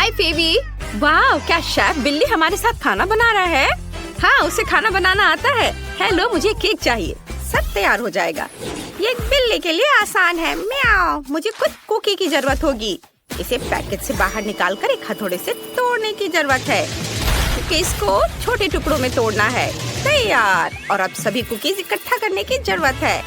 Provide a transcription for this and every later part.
हाय फेवी। वाह, क्या शेफ बिल्ली हमारे साथ खाना बना रहा है। हाँ, उसे खाना बनाना आता है। हेलो, मुझे केक चाहिए। सब तैयार हो जाएगा। ये बिल्ली के लिए आसान है। म्याऊ। मुझे कुछ कुकी की जरूरत होगी। इसे पैकेट से बाहर निकालकर एक हथौड़े से तोड़ने की जरूरत है, क्योंकि इसको छोटे टुकड़ों में तोड़ना है। तैयार। और अब सभी कुकीज इकट्ठा करने की जरूरत है।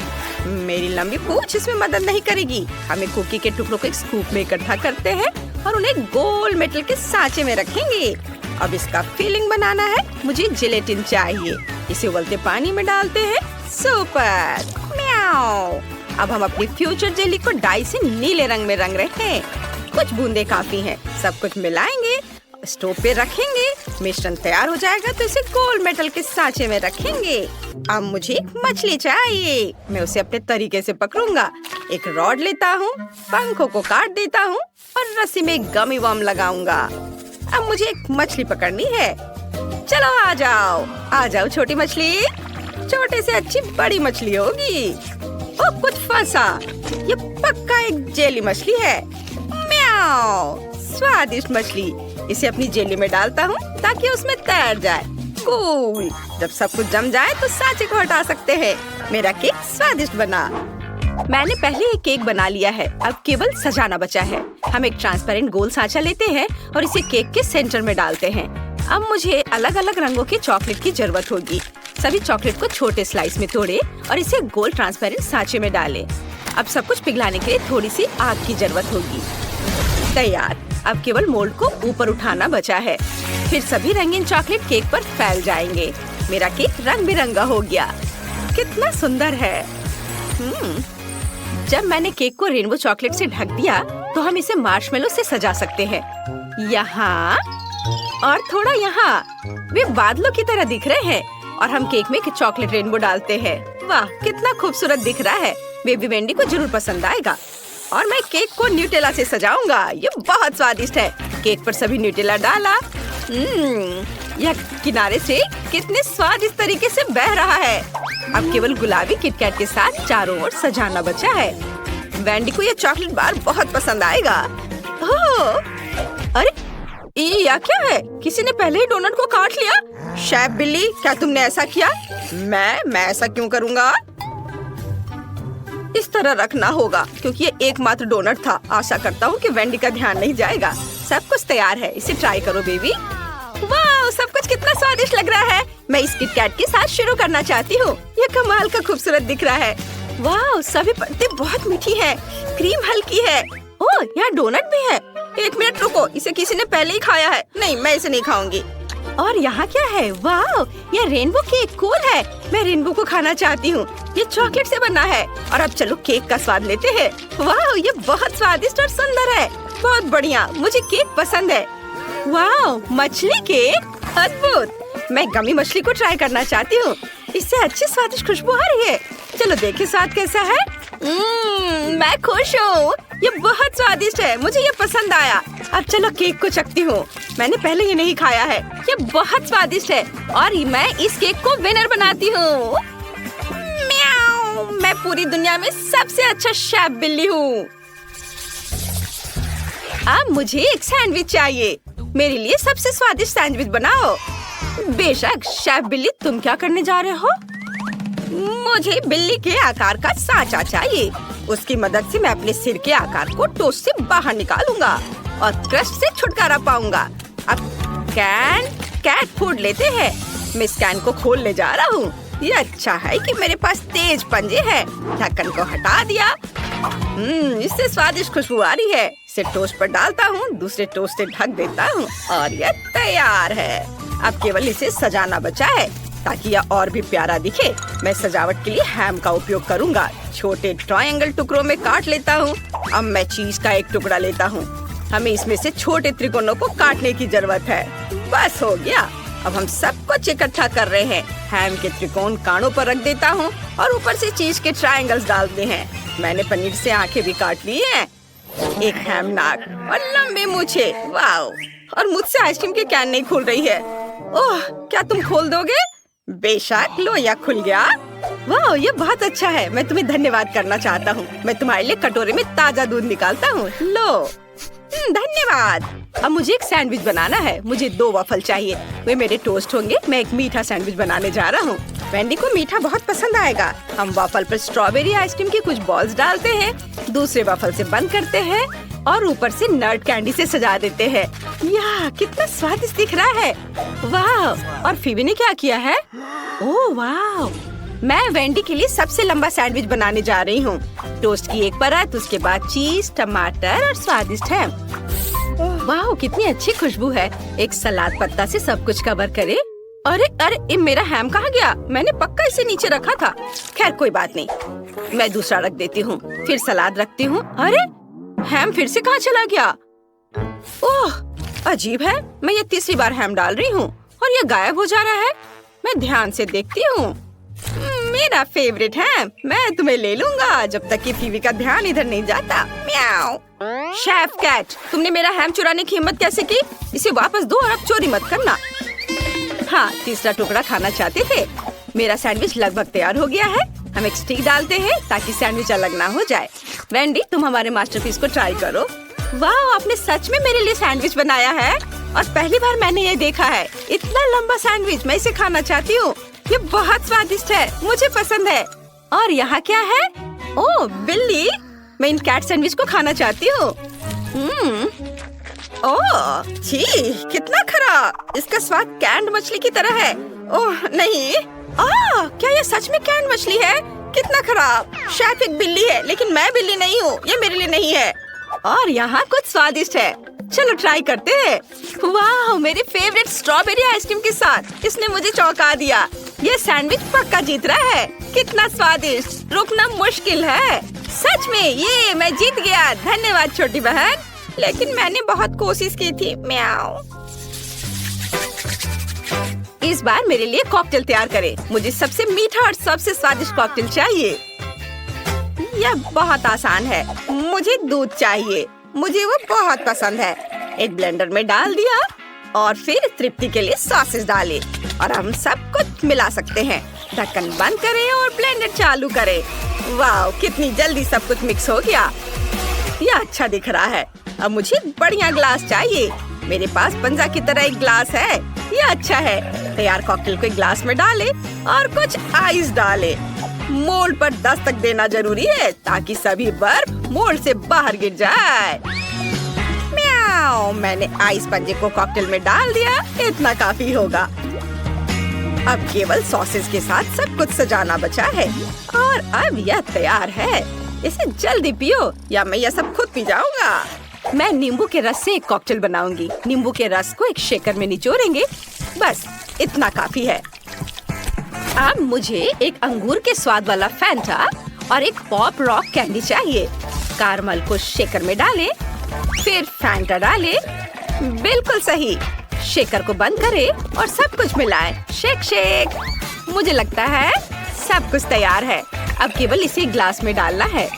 मेरी लंबी पूंछ इसमें मदद नहीं करेगी। हमें कुकी के टुकड़ों को एक स्कूप में इकट्ठा करते हैं और उन्हें गोल मेटल के सांचे में रखेंगे। अब इसका फिलिंग बनाना है। मुझे जिलेटिन चाहिए। इसे उबलते पानी में डालते हैं। सुपर। म्याऊ। अब हम अपनी फ्यूचर जेली को डाई से नीले रंग में रंग रहे हैं। कुछ बूंदे काफी हैं। सब कुछ मिलाएंगे, स्टोव पे रखेंगे। मिश्रण तैयार हो जाएगा तो इसे गोल मेटल के सांचे में रखेंगे। अब मुझे एक मछली चाहिए। मैं उसे अपने तरीके से पकड़ूंगा। एक रॉड लेता हूँ, पंखों को काट देता हूँ और रस्सी में एक गमी वर्म लगाऊंगा। अब मुझे एक मछली पकड़नी है। चलो आ जाओ छोटी मछली। छोटे से अच्छी बड़ी मछली होगी। ओ, कुछ फंसा। ये पक्का एक जेली मछली है। म्याऊ। स्वादिष्ट मछली। इसे अपनी जेली में डालता हूँ ताकि उसमें तैर जाए। कूल। जब सब कुछ जम जाए तो सांचे को हटा सकते हैं। मेरा केक स्वादिष्ट बना। मैंने पहले एक केक बना लिया है। अब केवल सजाना बचा है। हम एक ट्रांसपेरेंट गोल सांचा लेते हैं और इसे केक के सेंटर में डालते हैं। अब मुझे अलग अलग रंगों के चॉकलेट की जरूरत होगी। सभी चॉकलेट को छोटे स्लाइस में तोड़े और इसे गोल ट्रांसपेरेंट सांचे में डालें। अब सब कुछ पिघलाने के लिए थोड़ी सी आग की जरूरत होगी। तैयार। अब केवल मोल्ड को ऊपर उठाना बचा है। फिर सभी रंगीन चॉकलेट केक पर फैल जाएंगे। मेरा केक रंग बिरंगा हो गया। कितना सुंदर है। जब मैंने केक को रेनबो चॉकलेट से ढक दिया तो हम इसे मार्शमेलो से सजा सकते हैं। यहाँ और थोड़ा यहाँ। वे बादलों की तरह दिख रहे हैं और हम केक में एक चॉकलेट रेनबो डालते हैं। वाह, कितना खूबसूरत दिख रहा है। बेबी वेंडी को जरूर पसंद आएगा। और मैं केक को न्यूटेला से सजाऊंगा। ये बहुत स्वादिष्ट है। केक पर सभी न्यूटेला डाला। यह किनारे से कितने स्वादिष्ट तरीके से बह रहा है। अब केवल गुलाबी किटकैट के साथ चारों ओर सजाना बचा है। वेंडी को ये चॉकलेट बार बहुत पसंद आएगा। अरे, ये क्या है? किसी ने पहले ही डोनट को काट लिया। शेफ बिल्ली, क्या तुमने ऐसा किया? मैं ऐसा क्यों करूँगा? इस तरह रखना होगा क्योंकि ये एकमात्र डोनट था। आशा करता हूँ कि वेंडी का ध्यान नहीं जाएगा। सब कुछ तैयार है। इसे ट्राई करो बेबी। वाह, सब कुछ कितना स्वादिष्ट लग रहा है। मैं इस किटकैट के साथ शुरू करना चाहती हूँ। ये कमाल का खूबसूरत दिख रहा है। वाह, सभी परतें बहुत मीठी है। क्रीम हल्की है। ओह, यहाँ डोनट भी है। एक मिनट रुको, इसे किसी ने पहले ही खाया है। नहीं, मैं इसे नहीं खाऊंगी। और यहाँ क्या है? वाह, ये रेनबो केक कूल है। मैं रेनबो को खाना चाहती हूँ। ये चॉकलेट से बना है। और अब चलो केक का स्वाद लेते हैं। वाह, ये बहुत स्वादिष्ट और सुंदर है। बहुत बढ़िया, मुझे केक पसंद है। वाह, मछली केक अद्भुत। मैं गमी मछली को ट्राई करना चाहती हूँ। इससे अच्छी स्वादिष्ट खुशबू आ रही है। चलो देखे स्वाद कैसा है। मैं खुश हूँ। ये बहुत स्वादिष्ट है। मुझे ये पसंद आया। अब चलो केक को चखती हूँ। मैंने पहले ये नहीं खाया है। ये बहुत स्वादिष्ट है और मैं इस केक को विनर बनाती हूँ। म्याऊ। मैं पूरी दुनिया में सबसे अच्छा शेफ बिल्ली हूँ। अब मुझे एक सैंडविच चाहिए। मेरे लिए सबसे स्वादिष्ट सैंडविच बनाओ। बेशक शेफ बिल्ली, तुम क्या करने जा रहे हो? मुझे बिल्ली के आकार का सांचा चाहिए। उसकी मदद से मैं अपने सिर के आकार को टोस्ट से बाहर निकालूंगा और क्रस्ट से छुटकारा पाऊंगा। अब कैट फूड लेते हैं। मैं इस कैन को खोल ले जा रहा हूँ। ये अच्छा है कि मेरे पास तेज पंजे हैं। ढक्कन को हटा दिया। इससे स्वादिष्ट खुशबू आ रही है। इसे टोस्ट पर डालता हूँ, दूसरे टोस्ट से ढक देता हूँ और ये तैयार है। अब केवल इसे सजाना बचा है ताकि यह और भी प्यारा दिखे। मैं सजावट के लिए हैम का उपयोग करूँगा। छोटे ट्रायंगल टुकड़ों में काट लेता हूँ। अब मैं चीज का एक टुकड़ा लेता हूँ। हमें इसमें से छोटे त्रिकोणों को काटने की जरूरत है। बस हो गया। अब हम सब कुछ इकट्ठा कर रहे हैं। हैम के त्रिकोण कानों पर रख देता हूँ और ऊपर से चीज के ट्रायंगल्स डालते हैं। मैंने पनीर से आंखें भी काट ली हैं। एक हैम नाक और लंबे मूछे। वाह, और मुझसे आइसक्रीम की कैन नहीं खुल रही है। ओह, क्या तुम खोल दोगे? बेशक, लो, यह खुल गया। वाह, ये बहुत अच्छा है। मैं तुम्हें धन्यवाद करना चाहता हूँ। मैं तुम्हारे लिए कटोरे में ताजा दूध निकालता हूँ। लो। धन्यवाद। अब मुझे एक सैंडविच बनाना है। मुझे 2 वॉफल चाहिए। वे मेरे टोस्ट होंगे। मैं एक मीठा सैंडविच बनाने जा रहा हूँ। वेंडी को मीठा बहुत पसंद आएगा। हम वॉफल पर स्ट्रॉबेरी आइसक्रीम की कुछ बॉल्स डालते हैं, दूसरे वॉफल से बंद करते हैं और ऊपर से नट कैंडी से सजा देते हैं। याह, कितना स्वादिष्ट दिख रहा है। वाह! और फीबी ने क्या किया है? ओह वाह! मैं वेंडी के लिए सबसे लंबा सैंडविच बनाने जा रही हूँ। टोस्ट की एक परत, उसके बाद चीज, टमाटर और स्वादिष्ट है। वाह, कितनी अच्छी खुशबू है। एक सलाद पत्ता से सब कुछ कवर करे। अरे अरे, मेरा हैम कहाँ गया? मैंने पक्का इसे नीचे रखा था। खैर कोई बात नहीं, मैं दूसरा रख देती हूँ। फिर सलाद रखती हूँ। अरे, हैम फिर से कहाँ चला गया? ओह, अजीब है। मैं ये तीसरी बार हैम डाल रही हूँ और ये गायब हो जा रहा है। मैं ध्यान से देखती हूँ। मेरा फेवरेट है। मैं तुम्हें ले लूंगा जब तक कि फीवी का ध्यान इधर नहीं जाता। म्याऊ। शेफ कैट, तुमने मेरा हैम चुराने की हिम्मत कैसे की? इसे वापस दो और अब चोरी मत करना। हाँ, तीसरा टुकड़ा खाना चाहते थे। मेरा सैंडविच लगभग तैयार हो गया है। हम एक स्टिक डालते हैं ताकि सैंडविच अलग ना हो जाए। वेंडी, तुम हमारे मास्टरपीस को ट्राई करो। वाह, आपने सच में मेरे लिए सैंडविच बनाया है और पहली बार मैंने ये देखा है। इतना लंबा सैंडविच, मैं इसे खाना चाहती हूँ। ये बहुत स्वादिष्ट है, मुझे पसंद है। और यहाँ क्या है? ओह बिल्ली, मैं इन कैट सैंडविच को खाना चाहती हूँ। ओह छी, कितना खराब। इसका स्वाद कैंड मछली की तरह है। ओह नहीं, क्या ये सच में कैंड मछली है? कितना खराब। शेफ एक बिल्ली है लेकिन मैं बिल्ली नहीं हूँ। ये मेरे लिए नहीं है। और यहाँ कुछ स्वादिष्ट है, चलो ट्राई करते हैं। वाह, मेरे फेवरेट स्ट्रॉबेरी आइसक्रीम के साथ। इसने मुझे चौंका दिया। ये सैंडविच पक्का जीत रहा है। कितना स्वादिष्ट, रुकना मुश्किल है। सच में ये मैं जीत गया। धन्यवाद छोटी बहन, लेकिन मैंने बहुत कोशिश की थी। म्याऊ। इस बार मेरे लिए कॉकटेल तैयार करें। मुझे सबसे मीठा और सबसे स्वादिष्ट कॉकटेल चाहिए। यह बहुत आसान है। मुझे दूध चाहिए, मुझे वो बहुत पसंद है। एक ब्लेंडर में डाल दिया और फिर तृप्ति के लिए सॉसेस डाले और हम सब कुछ मिला सकते हैं। ढक्कन बंद करें और ब्लेंडर चालू करें। वाह, कितनी जल्दी सब कुछ मिक्स हो गया। यह अच्छा दिख रहा है। अब मुझे बढ़िया ग्लास चाहिए। मेरे पास पंजा की तरह एक ग्लास है। यह अच्छा है। तैयार कॉकटेल को एक ग्लास में डाले और कुछ आइस डाले। मोल्ड पर दस्तक देना जरूरी है ताकि सभी बर्फ मोल्ड से बाहर गिर जाए। म्याऊ, मैंने आइस पंजे को कॉकटेल में डाल दिया। इतना काफी होगा। अब केवल सॉसेस के साथ सब कुछ सजाना बचा है और अब यह तैयार है। इसे जल्दी पियो या मैं यह सब खुद पी जाऊंगा। मैं नींबू के रस से एक कॉकटेल बनाऊंगी। नींबू के रस को एक शेकर में निचोड़ेंगे। बस इतना काफी है। अब मुझे एक अंगूर के स्वाद वाला फैंटा और एक पॉप रॉक कैंडी चाहिए। कारमल को शेकर में डालें, फिर फैंटा डालें। बिल्कुल सही। शेकर को बंद करें और सब कुछ मिलाएं। Shake shake. मुझे लगता है सब कुछ तैयार है। अब केवल इसे ग्लास में डालना है।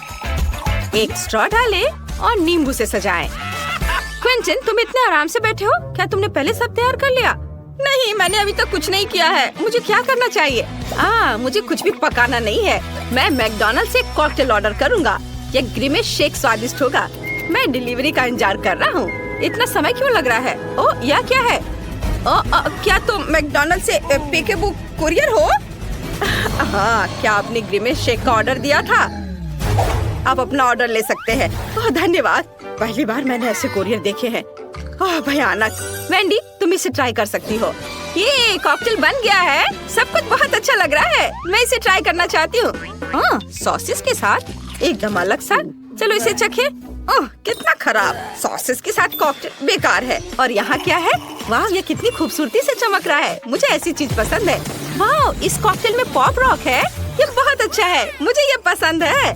एक स्ट्रॉ डालें और नींबू से सजाएं। क्विंटन, तुम इतने आराम से बैठे हो? क्या तुमने पहले सब तैयार कर लिया? नहीं, मैंने अभी तक कुछ नहीं किया है। मुझे क्या करना चाहिए? मुझे कुछ भी पकाना नहीं है। मैं मैकडॉनल्ड से कॉकटेल ऑर्डर करूँगा। यह ग्रिमेश शेक स्वादिष्ट होगा। मैं डिलीवरी का इंतजार कर रहा हूँ। इतना समय क्यों लग रहा है? ओह, यह क्या है? क्या तुम मैकडॉनल्ड से पेकेबू कुरियर हो? हाँ, क्या आपने ग्रिमेश शेक का ऑर्डर दिया था? आप अपना ऑर्डर ले सकते हैं। धन्यवाद। पहली बार मैंने ऐसे कुरियर देखे हैं। भयानक। वेंडी, तुम इसे ट्राई कर सकती हो। ये कॉकटेल बन गया है। सब कुछ बहुत अच्छा लग रहा है। मैं इसे ट्राई करना चाहती हूँ। सॉसेस के साथ एकदम अलग सा। चलो इसे चखें। ओह, कितना खराब। सॉसेस के साथ कॉकटेल बेकार है। और यहाँ क्या है? वाह, ये कितनी खूबसूरती से चमक रहा है। मुझे ऐसी चीज पसंद है। वाह, इस कॉकटेल में पॉप रॉक है। ये बहुत अच्छा है। मुझे ये पसंद है।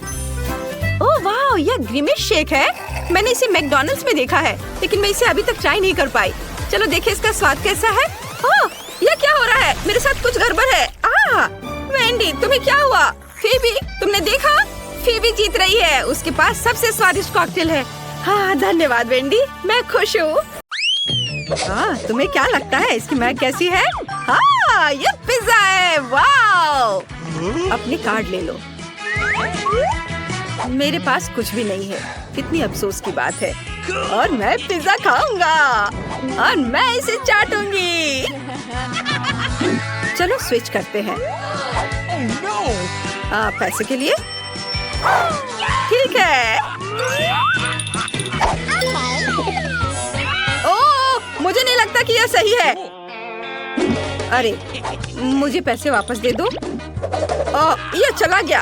ओह वाह, यह ग्रिमेश शेक है। मैंने इसे मैकडॉनल्ड्स में देखा है लेकिन मैं इसे अभी तक ट्राई नहीं कर पाई। चलो देखें इसका स्वाद कैसा है। ओह, यह क्या हो रहा है? मेरे साथ कुछ गड़बड़ है। वेंडी, तुम्हें क्या हुआ? फीबी, तुमने देखा? फीबी जीत रही है। उसके पास सबसे स्वादिष्ट कॉकटेल है। धन्यवाद वेंडी, मैं खुश हूँ। तुम्हें क्या लगता है इसकी महक कैसी है? ये पिज्जा है। वाओ! अपनी कार्ड ले लो। मेरे पास कुछ भी नहीं है। कितनी अफसोस की बात है। और मैं पिज्जा खाऊंगा और मैं इसे चाटूंगी। चलो स्विच करते हैं। पैसे के लिए ठीक है। ओह, मुझे नहीं लगता कि यह सही है। अरे मुझे पैसे वापस दे दो। ये चला गया।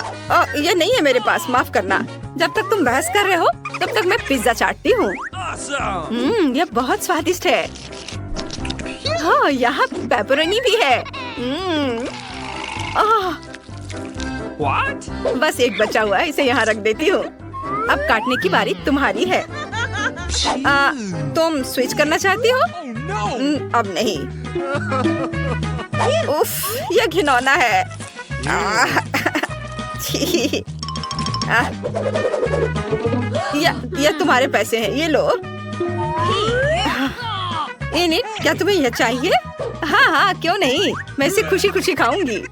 ये नहीं है मेरे पास, माफ करना। जब तक तुम बहस कर रहे हो तब तक मैं पिज्जा चाटती हूँ। यह बहुत स्वादिष्ट है। हाँ, यहाँ पेपरोनी भी है। What? बस एक बचा हुआ है, इसे यहाँ रख देती हूँ। अब काटने की बारी तुम्हारी है। तुम स्विच करना चाहती हो? अब नहीं। उफ, यह घिनौना है। छी। यह तुम्हारे पैसे हैं, ये लो। इनिट, क्या तुम्हें यह चाहिए? हाँ हाँ, क्यों नहीं, मैं इसे खुशी खुशी खाऊंगी।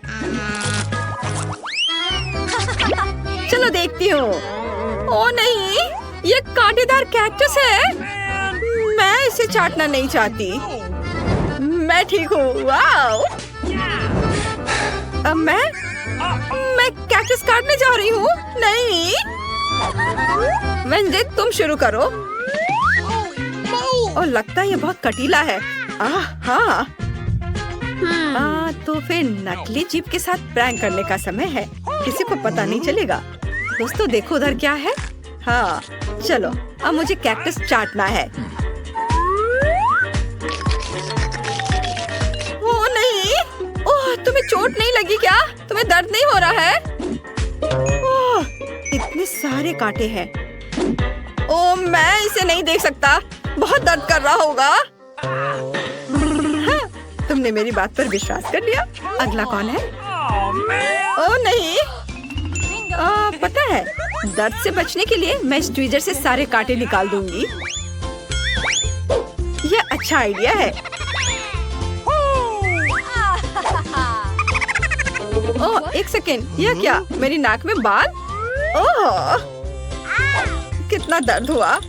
चलो देखती हूँ। ओ नहीं, ये कांटेदार कैक्टस है। मैं इसे चाटना नहीं चाहती। मैं ठीक हूँ। वाओ। अब मैं कैक्टस काटने जा रही हूँ। नहीं, वेंसडे तुम शुरू करो। और लगता है ये बहुत कटीला है। हाँ। तो फिर नकली जीप के साथ प्रैंक करने का समय है। किसी को पता नहीं चलेगा। दोस्तों देखो उधर क्या है। हाँ चलो, अब मुझे कैक्टस चाटना है। ओ नहीं, ओह तुम्हें चोट नहीं लगी क्या? तुम्हें दर्द नहीं हो रहा है? ओह, इतने सारे कांटे हैं। ओह, मैं इसे नहीं देख सकता, बहुत दर्द कर रहा होगा। हाँ, तुमने मेरी बात पर विश्वास कर लिया। अगला कौन है? ओह नहीं, पता है, दर्द से बचने के लिए मैं इस ट्वीजर से सारे कांटे निकाल दूंगी। यह अच्छा आइडिया है। ओह एक सेकेंड, यह क्या? मेरी नाक में बाल? ओह कितना दर्द हुआ।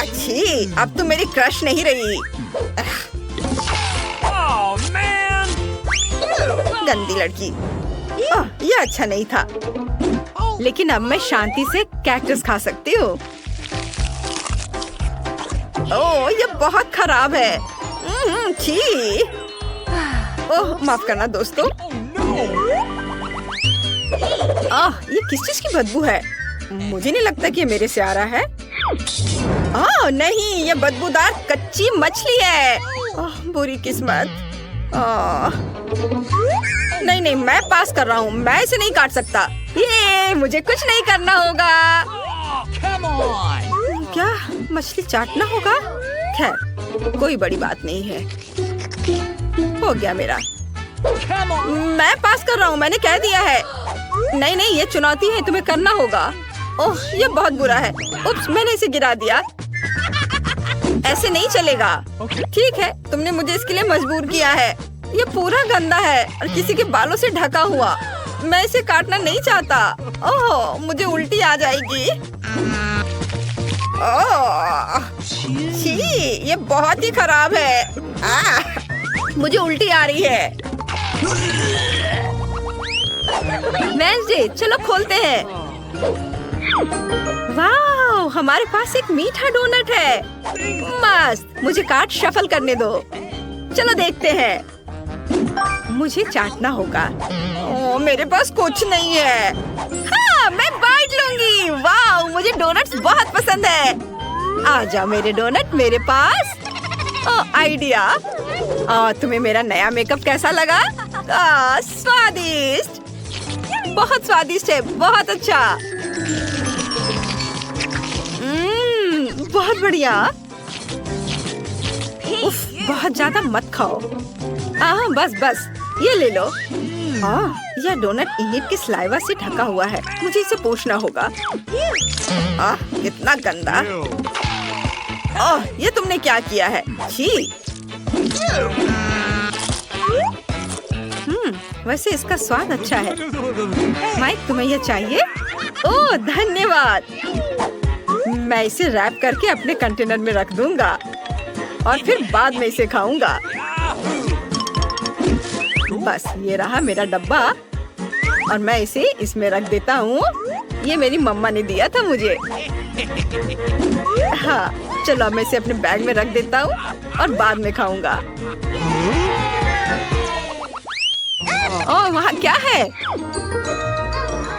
छी, अब तो मेरी क्रश नहीं रही। गंदी लड़की। यह अच्छा नहीं था, लेकिन अब मैं शांति से कैक्टस खा सकती हूँ। ओह यह बहुत खराब है। छी। ओह माफ करना दोस्तों। ये किस चीज की बदबू है? मुझे नहीं लगता कि ये मेरे से आ रहा है। नहीं, ये बदबूदार कच्ची मछली है। बुरी किस्मत। नहीं, मैं पास कर रहा हूँ। मैं इसे नहीं काट सकता। ये मुझे कुछ नहीं करना होगा। क्या मछली चाटना होगा? खैर कोई बड़ी बात नहीं है। हो गया मेरा। मैं पास कर रहा हूँ, मैंने कह दिया है। नहीं, ये चुनौती है, तुम्हें करना होगा। ओह ये बहुत बुरा है। उप्स, मैंने इसे गिरा दिया। ऐसे नहीं चलेगा। ठीक है, तुमने मुझे इसके लिए मजबूर किया है। ये पूरा गंदा है और किसी के बालों से ढका हुआ। मैं इसे काटना नहीं चाहता। ओह मुझे उल्टी आ जाएगी। ओह छी, ये बहुत ही खराब है। मुझे उल्टी आ रही है। वेंसडे चलो खोलते हैं। वाह, हमारे पास एक मीठा डोनट है। मस्त, मुझे कार्ड शफल करने दो। चलो देखते हैं। मुझे चाटना होगा। ओह मेरे पास कुछ नहीं है। हाँ, मैं बाइट लूंगी। वाह, मुझे डोनट्स बहुत पसंद है। आ जाओ मेरे डोनट मेरे पास। आइडिया। तुम्हें मेरा नया मेकअप कैसा लगा? स्वादिष्ट, बहुत स्वादिष्ट है, बहुत अच्छा। बहुत बढ़िया। उफ, बहुत ज्यादा मत खाओ। बस ये ले लो। यह डोनट इनिट के स्लाइवा से ढका हुआ है। मुझे इसे पोंछना होगा। कितना गंदा। ये तुमने क्या किया है? छी। वैसे इसका स्वाद अच्छा है। माइक तुम्हें यह चाहिए? ओह धन्यवाद। मैं इसे रैप करके अपने कंटेनर में रख दूंगा और फिर बाद में इसे खाऊंगा। बस ये रहा मेरा डब्बा और मैं इसे इसमें रख देता हूँ। ये मेरी मम्मा ने दिया था मुझे। हाँ, चलो अब मैं इसे अपने बैग में रख देता हूँ और बाद में खाऊंगा। ओह, वहाँ क्या है?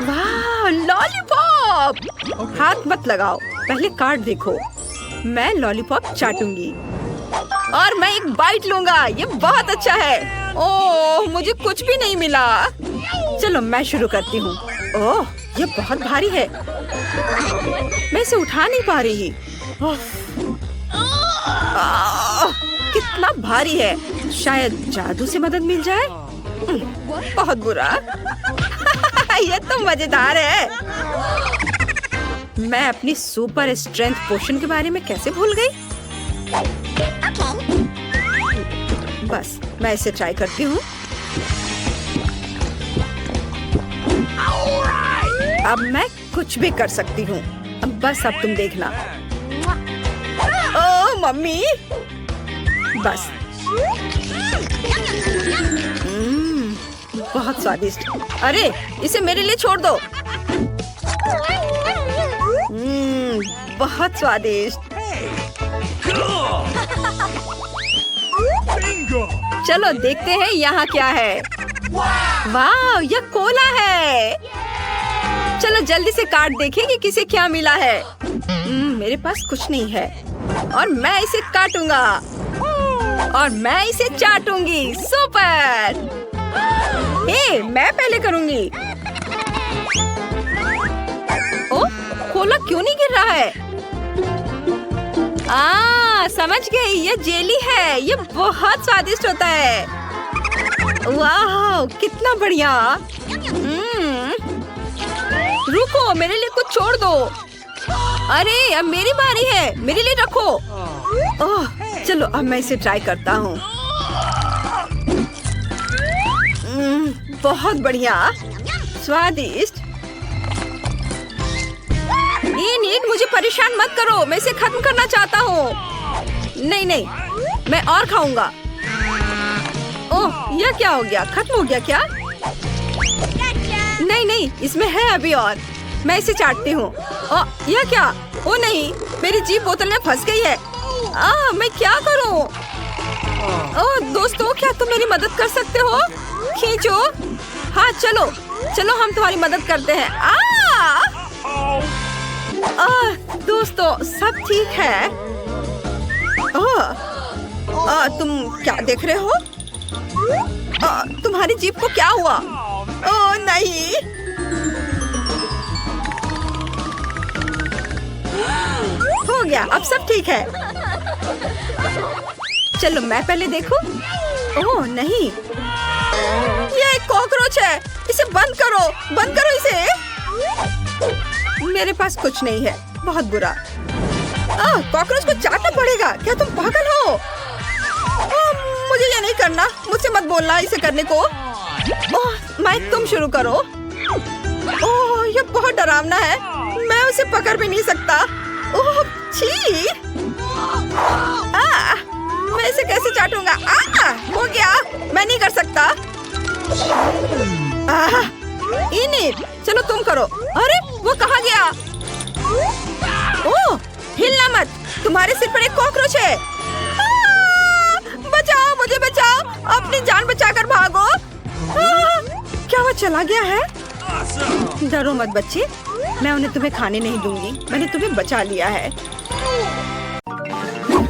वाह, लॉलीपॉप! हाथ मत लगाओ, पहले कार्ड देखो। मैं लॉलीपॉप चाटूंगी और मैं एक बाइट लूंगा। ये बहुत अच्छा है। ओह, मुझे कुछ भी नहीं मिला। चलो मैं शुरू करती हूँ। ओह, ये बहुत भारी है। मैं इसे उठा नहीं पा रही। कितना भारी है। शायद जादू से मदद मिल जाए। बहुत बुरा। ये तो मजेदार है। मैं अपनी सुपर स्ट्रेंथ पोशन के बारे में कैसे भूल गई? बस मैं इसे ट्राई करती हूँ। अब मैं कुछ भी कर सकती हूँ। अब बस अब तुम देखना। ओह मम्मी, बस। बहुत स्वादिष्ट। अरे इसे मेरे लिए छोड़ दो। बहुत स्वादिष्ट। चलो देखते हैं यहाँ क्या है। वाह, यह कोला है। चलो जल्दी से कार्ड देखें कि किसे क्या मिला है। मेरे पास कुछ नहीं है और मैं इसे काटूंगा और मैं इसे चाटूंगी। सुपर। मैं पहले करूंगी। ओह, कोला क्यों नहीं गिर रहा है? समझ गई, ये जेली है। ये बहुत स्वादिष्ट होता है। वाह, कितना बढ़िया। रुको, मेरे लिए कुछ छोड़ दो। अरे अब मेरी बारी है, मेरे लिए रखो। ओह, चलो अब मैं इसे ट्राई करता हूँ। बहुत बढ़िया, स्वादिष्ट। ये नीट, मुझे परेशान मत करो। मैं इसे खत्म करना चाहता हूँ। नहीं नहीं, मैं और खाऊंगा। ओह, यह क्या हो गया? खत्म हो गया क्या? नहीं नहीं, इसमें है अभी और। मैं इसे चाटती हूँ। ओह, यह क्या? ओ नहीं, मेरी जीभ बोतल में फंस गई है। मैं क्या करूँ? ओह दोस्तों, क्या तुम मेरी मदद कर सकते हो? खींचो। हाँ चलो चलो, हम तुम्हारी मदद करते हैं। दोस्तों, सब ठीक है? तुम क्या देख रहे हो? तुम्हारी जीभ को क्या हुआ? ओह नहीं। हो गया, अब सब ठीक है। चलो मैं पहले देखूं। ओह नहीं, ये एक कॉकरोच है। इसे बंद करो, बंद करो इसे। मेरे पास कुछ नहीं है। बहुत बुरा। कॉकरोच को चाटना पड़ेगा। क्या तुम पागल हो? मुझे ये नहीं करना। मुझसे मत बोलना इसे करने को। माइक, तुम शुरू करो। ओह, ये बहुत डरावना है। मैं उसे पकड़ भी नहीं सकता। ओह छी। मैं इसे कैसे चाटूंगा? हो गया, मैं नहीं कर सकता। इनिट, चलो तुम करो। अरे वो कहाँ गया? ओह, हिलना मत। तुम्हारे सिर पर एक कॉकरोच है। बचाओ, मुझे बचाओ। अपनी जान बचाकर भागो। क्या वो चला गया है? डरो मत बच्चे, मैं उन्हें तुम्हें खाने नहीं दूंगी। मैंने तुम्हें बचा लिया है।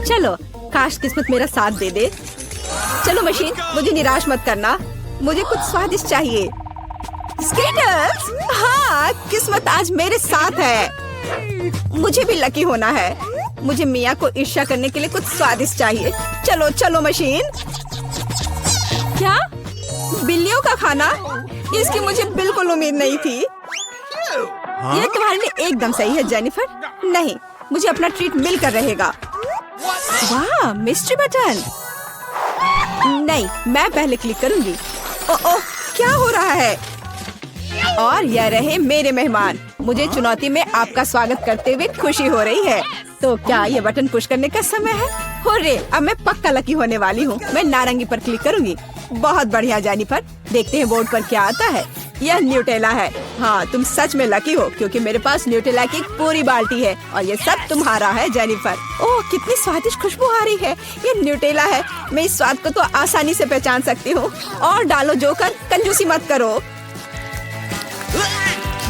चलो, काश किस्मत मेरा साथ दे दे। चलो मशीन, मुझे निराश मत करना। मुझे कुछ स्वादिष्ट चाहिए। स्केटर्स, हाँ, किस्मत आज मेरे साथ है। मुझे भी लकी होना है। मुझे मिया को ईर्ष्या करने के लिए कुछ स्वादिष्ट चाहिए। चलो चलो मशीन। क्या? बिल्लियों का खाना? इसकी मुझे बिल्कुल उम्मीद नहीं थी। ये तुम्हारे लिए एकदम सही है जेनिफर। नहीं, मुझे अपना ट्रीट मिलकर रहेगा। वाह, मिस्ट्री बटन। नहीं, मैं पहले क्लिक करूंगी। ओह, क्या हो रहा है? और यह रहे मेरे मेहमान। मुझे चुनौती में आपका स्वागत करते हुए खुशी हो रही है। तो क्या ये बटन पुश करने का समय है? हुर्रे, अब मैं पक्का लकी होने वाली हूँ। मैं नारंगी पर क्लिक करूँगी। बहुत बढ़िया जेनिफर, देखते हैं बोर्ड पर क्या आता है। यह न्यूटेला है। हाँ, तुम सच में लकी हो क्योंकि मेरे पास न्यूटेला की एक पूरी बाल्टी है और ये सब तुम्हारा है जेनिफर। ओह, कितनी स्वादिष्ट खुशबू आ रही है। ये न्यूटेला है। मैं इस स्वाद को तो आसानी से पहचान सकती हूँ। और डालो जोकर, कंजूसी मत करो।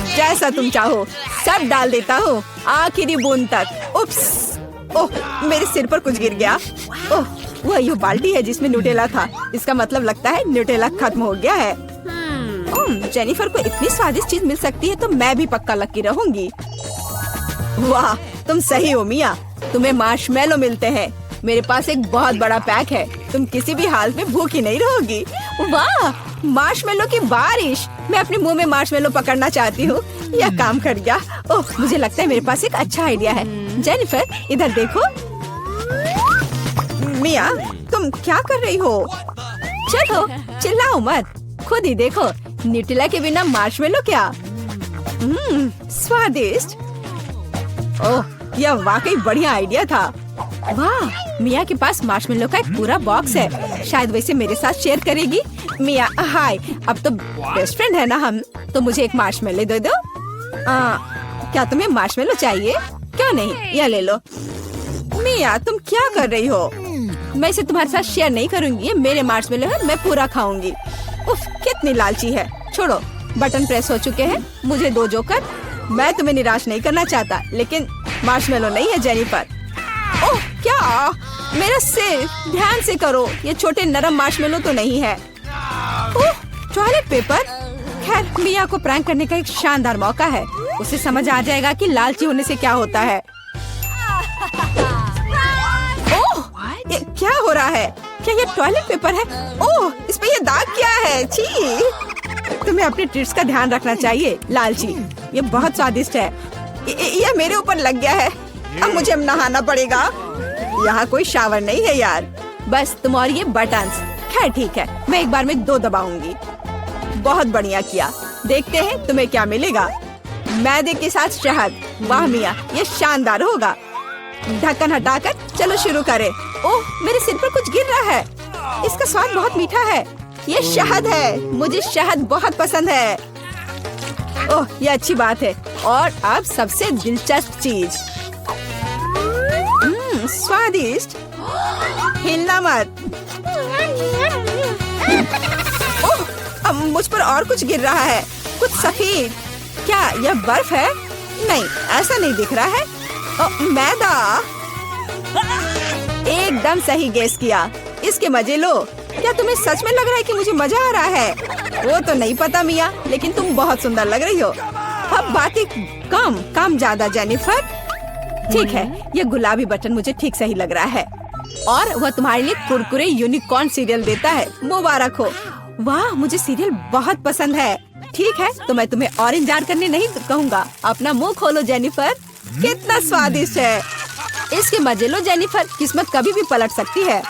जैसा तुम चाहो सब डाल देता हूँ, आखिरी बूंद तक। उप्स, ओह मेरे सिर पर कुछ गिर गया। ओह, वह ये बाल्टी है जिसमें न्यूटेला था। इसका मतलब लगता है न्यूटेला खत्म हो गया है। जेनिफर को इतनी स्वादिष्ट चीज मिल सकती है तो मैं भी पक्का लकी रहूंगी। वाह, तुम सही हो मिया, तुम्हें मार्शमेलो मिलते हैं। मेरे पास एक बहुत बड़ा पैक है। तुम किसी भी हाल में भूखी नहीं रहोगी। वाह, मार्शमेलो की बारिश। मैं अपने मुंह में मार्शमेलो पकड़ना चाहती हूँ। यह काम कर गया। ओह, मुझे लगता है मेरे पास एक अच्छा आइडिया है। जेनिफर, इधर देखो। मिया, तुम क्या कर रही हो? चलो, चिल्लाओ मत, खुद ही देखो। न्यूटेला के बिना मार्शमेलो क्या? स्वादिष्ट। ओह, यह वाकई बढ़िया आइडिया था। वाह, मिया के पास मार्शमेलो का एक पूरा बॉक्स है। शायद वैसे मेरे साथ शेयर करेगी। मिया, हाय, अब तो बेस्ट फ्रेंड है ना हम। तो मुझे एक मार्शमेलो दे दो। क्या तुम्हें मार्शमेलो चाहिए? क्यों नहीं, यह ले लो। मिया, तुम क्या कर रही हो? मैं इसे तुम्हारे साथ शेयर नहीं करूंगी। ये मेरे मार्शमेलो है, मैं पूरा खाऊंगी। उफ, कितनी लालची है। छोड़ो, बटन प्रेस हो चुके हैं। मुझे दो जोकर। मैं तुम्हें निराश नहीं करना चाहता, लेकिन मार्शमेलो नहीं है जेनिफर। ओह, क्या? मेरा सिर, ध्यान से करो। ये छोटे नरम मार्शमेलो तो नहीं है। ओह, टॉयलेट पेपर। खैर, मिया को प्रैंक करने का एक शानदार मौका है। उसे समझ आ जाएगा कि लालची होने से क्या होता है। ओह, ये क्या हो रहा है? क्या ये टॉयलेट पेपर है? ओह, इस पे ये दाग क्या है? छी! तुम्हें अपने ट्रीट्स का ध्यान रखना चाहिए, लालची। ये बहुत स्वादिष्ट है। ये मेरे ऊपर लग गया है। अब मुझे नहाना पड़ेगा। यहाँ कोई शावर नहीं है यार। बस तुम और ये बटन्स। खैर ठीक है, मैं एक बार में 2 दबाऊंगी। बहुत बढ़िया किया। देखते हैं तुम्हें क्या मिलेगा। मैदे के साथ शहद। वाह मिया, ये शानदार होगा। ढक्कन हटाकर चलो शुरू करें। ओह, मेरे सिर पर कुछ गिर रहा है। इसका स्वाद बहुत मीठा है। ये शहद है। मुझे शहद बहुत पसंद है। ओह, ये अच्छी बात है। और अब सबसे दिलचस्प चीज। स्वादिष्ट। हिलना मत। ओह, अब मुझ पर और कुछ गिर रहा है। कुछ सफेद। क्या यह बर्फ है? नहीं, ऐसा नहीं दिख रहा है। मैदा। एकदम सही गेस किया। इसके मजे लो। क्या तुम्हें सच में लग रहा है कि मुझे मजा आ रहा है? वो तो नहीं पता मिया, लेकिन तुम बहुत सुंदर लग रही हो। अब बातें कम, काम ज्यादा जेनिफर। ठीक है, ये गुलाबी बटन मुझे ठीक सही लग रहा है। और वह तुम्हारे लिए कुरकुरे यूनिकॉर्न सीरियल देता है। मुबारक हो। वाह, मुझे सीरियल बहुत पसंद है। ठीक है, तो मैं तुम्हें और इंतजार करने नहीं कहूँगा। अपना मुंह खोलो जेनिफर। कितना स्वादिष्ट है। इसके मजे लो जेनिफर, किस्मत कभी भी पलट सकती है।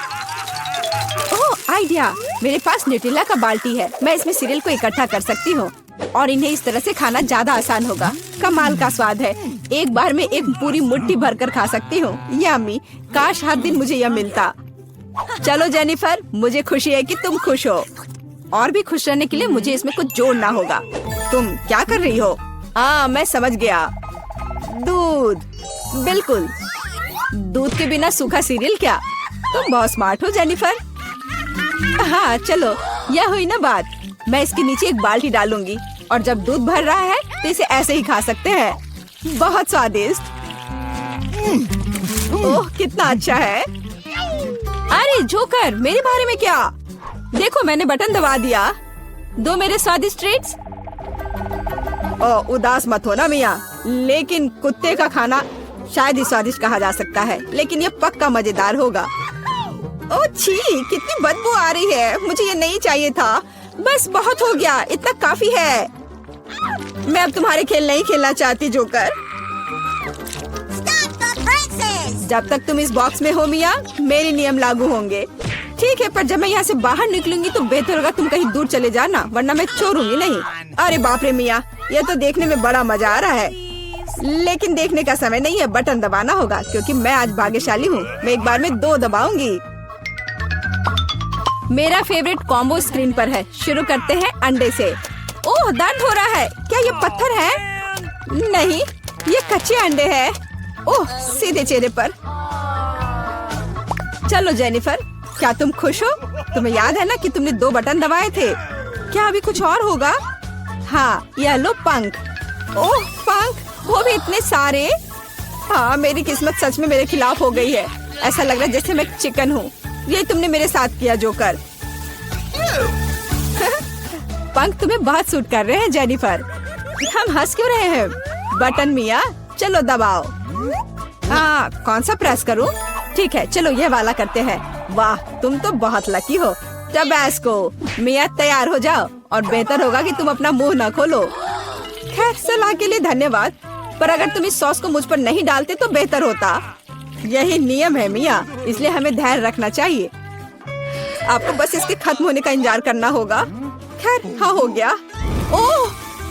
ओह, आइडिया। मेरे पास न्यूटेला का बाल्टी है। मैं इसमें सीरियल को इकट्ठा कर सकती हूँ और इन्हें इस तरह से खाना ज्यादा आसान होगा। कमाल का स्वाद है। एक बार में एक पूरी मुट्ठी भरकर खा सकती हूँ। यम्मी, काश हर दिन मुझे यह मिलता। चलो जेनिफर, मुझे खुशी है कि तुम खुश हो। और भी खुश रहने के लिए मुझे इसमें कुछ जोड़ना होगा। तुम क्या कर रही हो? मैं समझ गया। दूध। बिल्कुल, दूध के बिना सूखा सीरियल क्या? तुम बहुत स्मार्ट हो जेनिफर। हाँ चलो, यह हुई ना बात। मैं इसके नीचे एक बाल्टी डालूंगी और जब दूध भर रहा है तो इसे ऐसे ही खा सकते हैं। बहुत स्वादिष्ट। ओह, कितना अच्छा है। अरे जोकर, मेरे बारे में क्या? देखो, मैंने बटन दबा दिया। दो मेरे स्वादिष्ट ट्रीट्स। ओह, उदास मत हो ना मिया, लेकिन कुत्ते का खाना शायद ही स्वादिष्ट कहा जा सकता है, लेकिन ये पक्का मजेदार होगा। ओह छी, कितनी बदबू आ रही है। मुझे ये नहीं चाहिए था। बस बहुत हो गया, इतना काफी है। मैं अब तुम्हारे खेल नहीं खेलना चाहती जोकर। जब तक तुम इस बॉक्स में हो मिया, मेरे नियम लागू होंगे। ठीक है, पर जब मैं यहाँ से बाहर निकलूंगी तो बेहतर होगा तुम कहीं दूर चले जाना, वरना मैं छोड़ूंगी नहीं। अरे बाप रे मिया, ये तो देखने में बड़ा मजा आ रहा है, लेकिन देखने का समय नहीं है। बटन दबाना होगा क्योंकि मैं आज भाग्यशाली हूँ। मैं एक बार में 2 दबाऊंगी। मेरा फेवरेट कॉम्बो स्क्रीन पर है। शुरू करते हैं अंडे से। ओह, दर्द हो रहा है। क्या ये पत्थर है? नहीं, ये कच्चे अंडे हैं। ओह, सीधे चेहरे पर। चलो जेनिफर, क्या तुम खुश हो? तुम्हें याद है ना कि तुमने 2 बटन दबाए थे। क्या अभी कुछ और होगा? हाँ, ये लो पंख। ओह पंख, वो भी इतने सारे। हाँ, मेरी किस्मत सच में मेरे खिलाफ हो गई है। ऐसा लग रहा है जैसे मैं चिकन हूँ। ये तुमने मेरे साथ किया जोकर। पंख तुम्हें बहुत सूट कर रहे हैं जेनिफर। हम हंस क्यों रहे हैं? बटन मिया, चलो दबाओ। हाँ, कौन सा प्रेस करूँ? ठीक है, चलो ये वाला करते हैं। वाह, तुम तो बहुत लकी हो। टबैस्को, मिया तैयार हो जाओ और बेहतर होगा कि तुम अपना मुंह न खोलो। खैर, सलाह के लिए धन्यवाद, पर अगर तुम इस सॉस को मुझ पर नहीं डालते तो बेहतर होता। यही नियम है मिया, इसलिए हमें धैर्य रखना चाहिए। आपको बस इसके खत्म होने का इंतजार करना होगा। खैर, हाँ हो गया। ओह,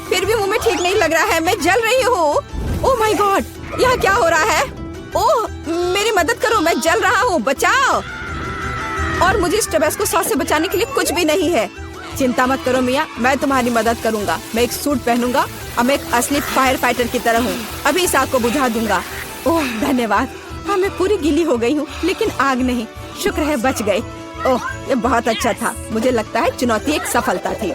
फिर भी मुंह में ठीक नहीं लग रहा है। मैं जल रही हूँ। ओह माय गॉड, यहाँ क्या हो रहा है? ओह, मेरी मदद करो, मैं जल रहा हूँ, बचाओ। और मुझे इस टबैस्को सॉस से बचाने के लिए कुछ भी नहीं है। चिंता मत करो मिया, मैं तुम्हारी मदद करूंगा। मैं एक सूट पहनूंगा और मैं एक असली फायर फाइटर की तरह हूँ। अभी इस आग को बुझा दूंगा। ओह धन्यवाद। हाँ, मैं पूरी गीली हो गई हूँ, लेकिन आग नहीं। शुक्र है बच गए। ओह, ये बहुत अच्छा था। मुझे लगता है चुनौती एक सफलता थी।